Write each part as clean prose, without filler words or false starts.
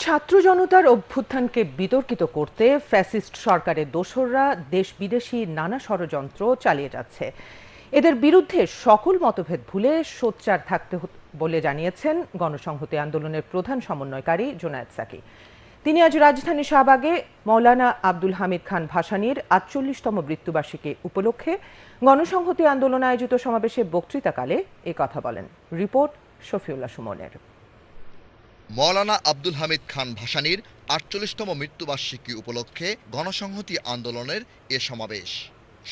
ছাত্র জনতার অভ্যুত্থানকে বিতর্কিত করতে ফ্যাসিস্ট সরকারের দোসররা দেশ বিদেশি নানা ষড়যন্ত্র চালিয়ে যাচ্ছে। এদের বিরুদ্ধে সকল মতভেদ ভুলে সোচ্চার থাকতে বলে জানিয়েছেন গণসংহতি আন্দোলনের প্রধান সমন্বয়কারী জোনায়েদ সাকি। তিনি আজ রাজধানী শাহবাগে মৌলানা আব্দুল হামিদ খান ভাসানীর ৪৮তম মৃত্যুবার্ষিকী উপলক্ষে গণসংহতি আন্দোলন আয়োজিত সমাবেশে বক্তৃতাকালে এ কথা বলেন। রিপোর্ট শফিউল্লাহ সুমনের। মৌলানা আব্দুল হামিদ খান ভাসানীর ৪৮তম মৃত্যুবার্ষিকী উপলক্ষে গণসংহতি আন্দোলনের এ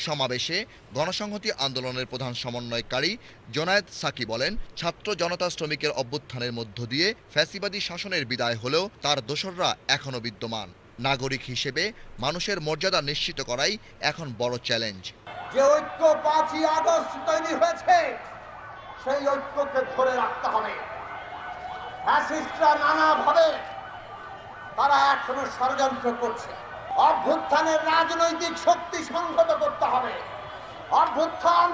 সমাবেশে গণসংহতি আন্দোলনের প্রধান সমন্বয়কারী জোনায়েদ সাকি বলেন, ছাত্র জনতা শ্রমিকের অভ্যুত্থানের মধ্য দিয়ে ফ্যাসিবাদী শাসনের বিদায় হলেও তার দোসররা এখনও বিদ্যমান। নাগরিক হিসেবে মানুষের মর্যাদা নিশ্চিত করাই এখন বড় চ্যালেঞ্জ। যে ঐক্য ৫ই আগস্ট তৈরি হয়েছে সেই ঐক্যকে ধরে রাখতে হবে। ফ্যাসিস্টরা নানাভাবে তারা এখনো ষড়যন্ত্র করছে। অভ্যুত্থানের রাজনৈতিক শক্তি সংহত করতে হবে। অভ্যুত্থান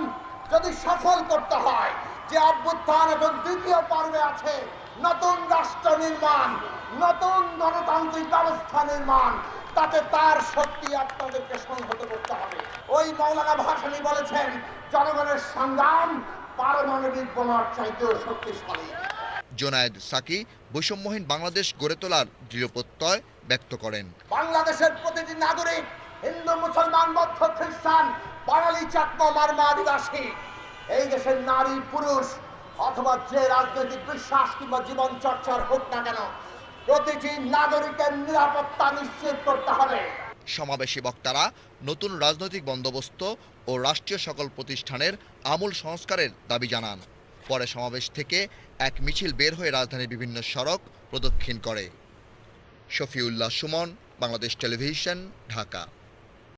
যদি সফল করতে হয়, যে অভ্যুত্থান এবং দ্বিতীয় পর্বে আছে নতুন রাষ্ট্র নির্মাণ, নতুন গণতান্ত্রিক ব্যবস্থা নির্মাণ, তাতে তার শক্তি আপনাদেরকে সংহত করতে হবে। ওই মৌলানা ভাসানী বলেছেন, জনগণের সংগ্রাম পারমাণবিক বোমার চাইতেও শক্তিশালী। জোনায়েদ সাকি বৈষম্যহীন বাংলাদেশ গড়ে তোলার দৃঢ় প্রত্যয় ব্যক্ত করেন। বাংলাদেশের প্রতিটি নাগরিক, হিন্দু, মুসলমান, বৌদ্ধ, খ্রিস্টান, বাঙালি, চাকমা, মারমা, আদিবাসী, এই দেশের নারী পুরুষ অথবা যে রাজনৈতিক বিশ্বাস কিংবা জীবন চর্চার হোক না কেন, প্রতিটি নাগরিকের নিরাপত্তা নিশ্চিত করতে হবে। সমাবেশে বক্তারা নতুন রাজনৈতিক বন্দোবস্ত ও রাষ্ট্রীয় সকল প্রতিষ্ঠানের আমূল সংস্কারের দাবি জানান। পরে সমাবেশ থেকে এক মিছিল বের হয়ে রাজধানীর বিভিন্ন সড়ক প্রদক্ষিণ করে। শফিউল্লাহ সুমন, বাংলাদেশ টেলিভিশন, ঢাকা।